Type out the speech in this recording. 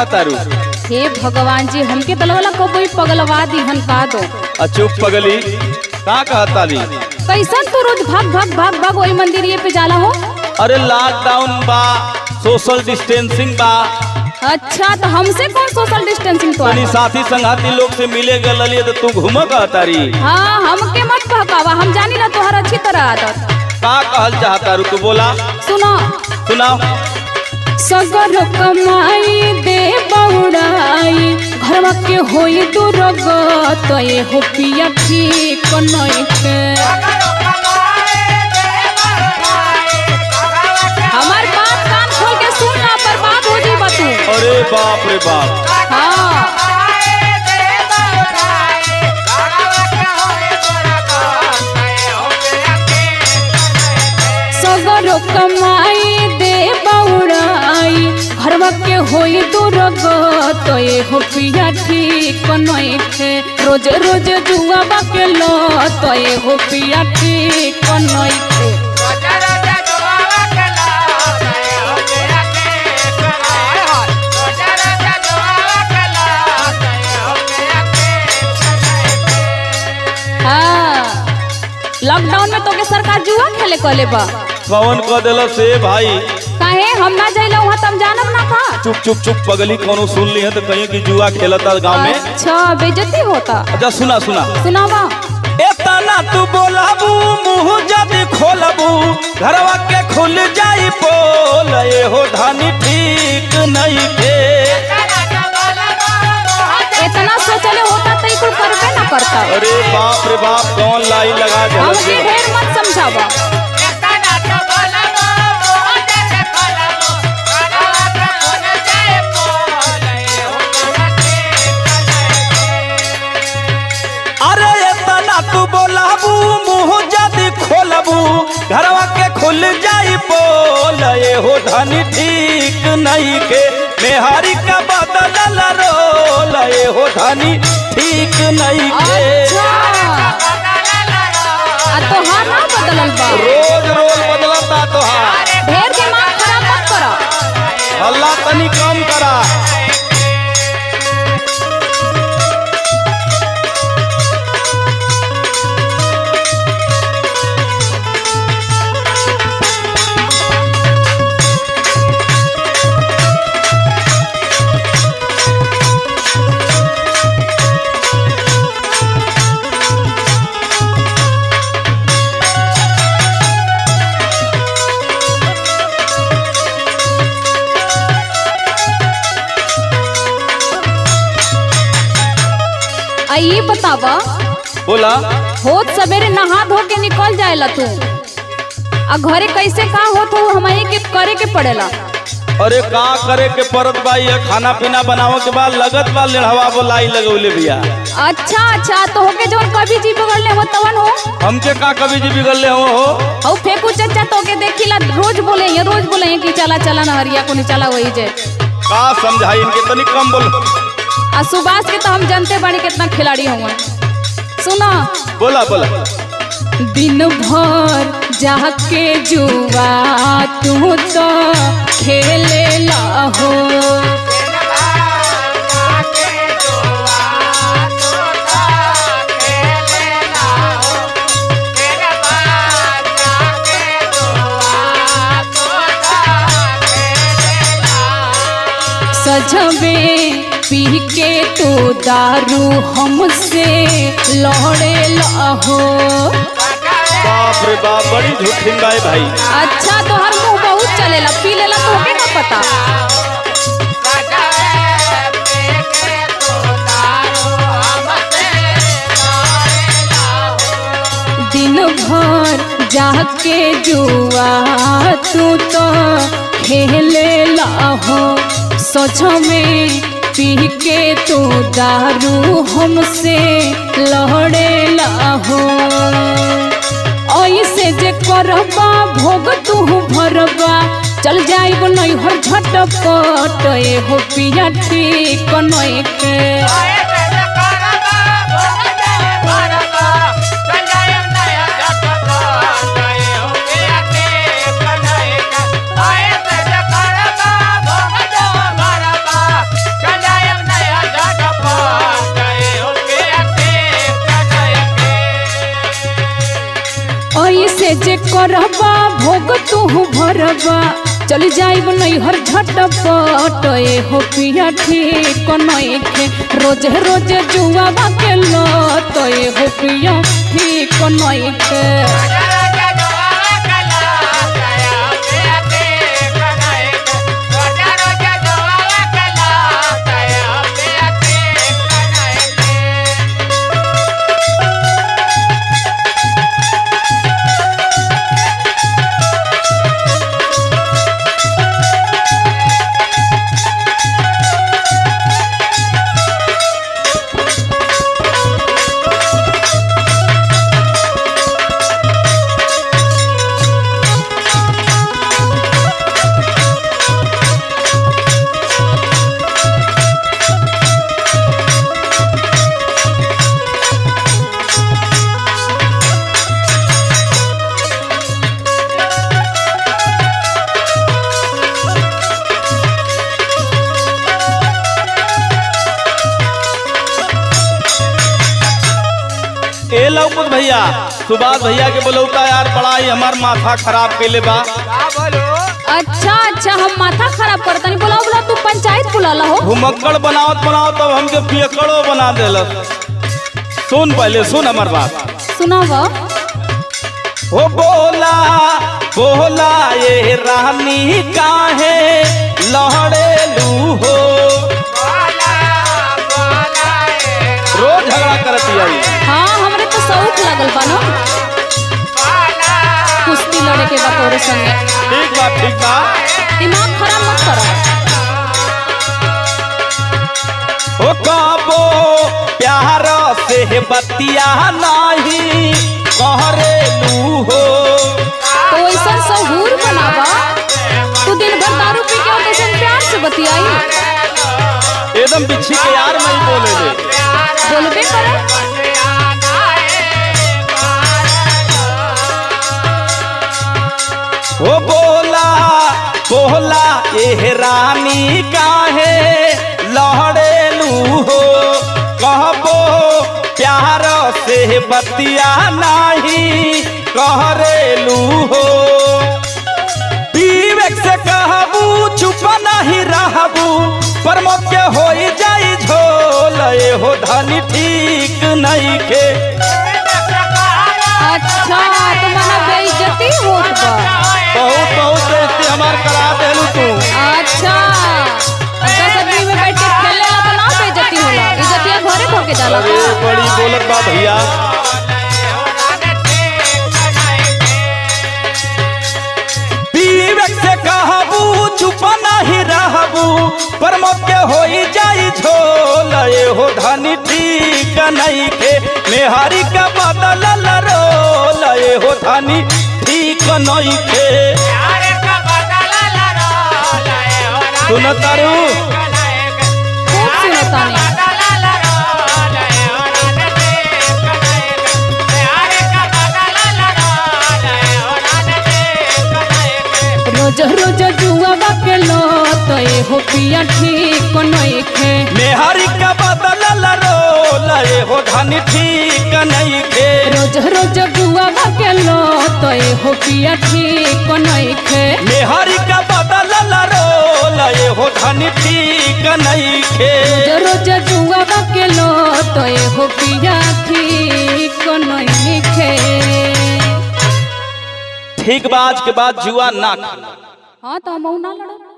कहतारू? हे भगवान जी हमके तलवाला को कोई पगलवा दिहन का दो। चुप पगली का कहताली? कैसन तू रोज भाग भाग भाग भाग वही मंदिर ये पे जाला हो? अरे लॉकडाउन बा, सोशल डिस्टेंसिंग बा। अच्छा तो हमसे कौन सोशल डिस्टेंसिंग तो अपनी साथी संगाती लोग से मिले गलिए तो तू घूम कहतारी? हाँ हमके मत बहकावा, हम जानी ना तोहर अच्छी तरह आदत। का कहल चाहतारू तू बोला? सुनो सुनाओ। सगर कमाई दे बउड़ाई घरवा के होई दुर्गत ये हो पिया ठीक नइखे। हमार बात कान खोल के सुन ना, बर्बाद हो जी बतू। अरे बाप रे बाप। हाँ सगर कमाई दे बउड़ाई घरवा के होई दुर्गत ये हो पिया ठीक नइखे। रोज रोज जुआबा के लत ये हो पिया ठीक नइखे। लॉकडाउन में तो के सरकार जुआ खेले कले बा। कौन कह देला से भाई? काहे हम ना जाइला वहां तम जानब ना का? चुप चुप चुप पगली, कोनो सुन ली है तो कहीं की जुआ खेलता गांव में। अच्छा बेइज्जती होता। अच्छा सुना सुना सुनावा। एतना तू बोलाबू मुंह जब खोलबू घरवा के खुल जाई पोल ये हो धानी ठीक नहीं के। इतना सोचले होता तो कुल करबे ना करता। अरे बाप रे बाप, कौन लाई लगा दे। हमके ढेर मत समझावा। अरे इतना तू बोलाबू मुंह जदी खोलबू घरवा के खुल जाई पोल ये हो धानी ठीक नहीं के। मेहारी का बदल रोल ये हो धानी ठीक नहीं के। तोहार ना बदलल बा, रोज रोज बदलता तोहार। ढेर दिमाग खराब मत करो। अल्लाह तनी कम करा। ये बतावा बोला। होत सवेरे नहा धो के निकल जाएला तू आ घरे कैसे का होत हो हमें के करे के पड़ेला। अरे का करे के परत भाई है, खाना पीना बनावे के बाद लगत बा लेढ़वा बोलाई लगौले भैया। अच्छा अच्छा तो होके जो कभी जी बिगड़ले हो तवन हो। हमके का कभी जी बिगड़ले हो फेंकू चचा तो के देखिला रोज बोले कि चला चला नहरिया को नहीं चला वही जे। का समझाई इनके तनी कम बोलो। आ सुभाष के तो हम जानते बानी कितना खिलाड़ी हुआ। सुना बोला बोला। दिन भर जाके जुआ तू तो खेले हो। सजबे पी के तू दारू हमसे लौड़े हो। बाप रे बाप, बड़ी झूठी गाय भाई। अच्छा तो हर मुंह बहुत चलेला, पी लेला तो होके ना पता। दिन भर जाके जुआ तू तो खेले हो। सोच में पी के तू दारू हमसे लहड़े हो। ऐसे जे करबा भोग तू भरबा चल जाइब नहीं हर झटपट हो पिया ठीक नइखे। से जे करबा भोग तू भरबा चल जाइब नैहर झटपट हो पिया ठीक नइखे रोज रोज जुआवा के लत हो पिया ठीक नइखे। ए लौकुत भैया सुभाष भैया के बोलौता यार बड़ा ही हमार माथा खराब केले बा। अच्छा अच्छा हम माथा खराब करता नहीं बोला बोला तू पंचायत बुलाला हो घुमक्कड़ बनावत बनावत तब हमके पियकड़ो बना देलस। सुन पहले सुन हमार बात सुनावा। हो बोला बोला ये रानी काहे लहड़ेलू हो रोज झगड़ा करती आई। हाँ हमरे तो शौक लागल बा ना कुश्ती लड़े के बा तोरे संगे। ठीक बा दिमाग खराब मत करो। ओ कबो प्यार से बतिया नहीं कहरेलू हो तो ऐसा सहूर बनावा तू दिन भर दारू पी के कैसे प्यार से बतियाई। एकदम बिच्छी के यार नहीं बोले ले बोलबे करे। ओ बोला बोला ये रानी काहे लहड़ेलू हो कहबो प्यार से बतिया नहीं कहरेलू हो विवेक से कहबू चुप नहीं रहबू पर मौके हो जाई झोल ये हो धनी ठीक नहीं के। अच्छा तो मना बेइज्जती होत बा। बहुत बहुत बेइज्जती हमार करा देलू तू। अच्छा 10 आदमी में बैठ के खेले ला तो ना बेइज्जती होला इज्जतिया घरे खो के जाला। अरे बड़ी बोलत बा भैया। विवेक से कहबू चुप नहीं रहबू पर मौके हो जाई झोल ये हो धनी ठीक नहीं के मेहरी का बदल रोल ये हो धनी ठीक नहीं के। सुनतारू खूब सुनतानी। रोज रोज जुआवा के लत हो पिया ठीक नइखे मेहरी का बदल रोल ये हो धनी ठीक नहीं के। रोज रोज जुआवा के लत हो पिया ठीक नइखे मेहरी का बदल रोल ये हो धनी ठीक नहीं के। रोज रोज जुआवा के लत हो पिया ठीक नइखे। ठीक बाज के बाद जुआ ना। हाँ तो हम ना लड़ा।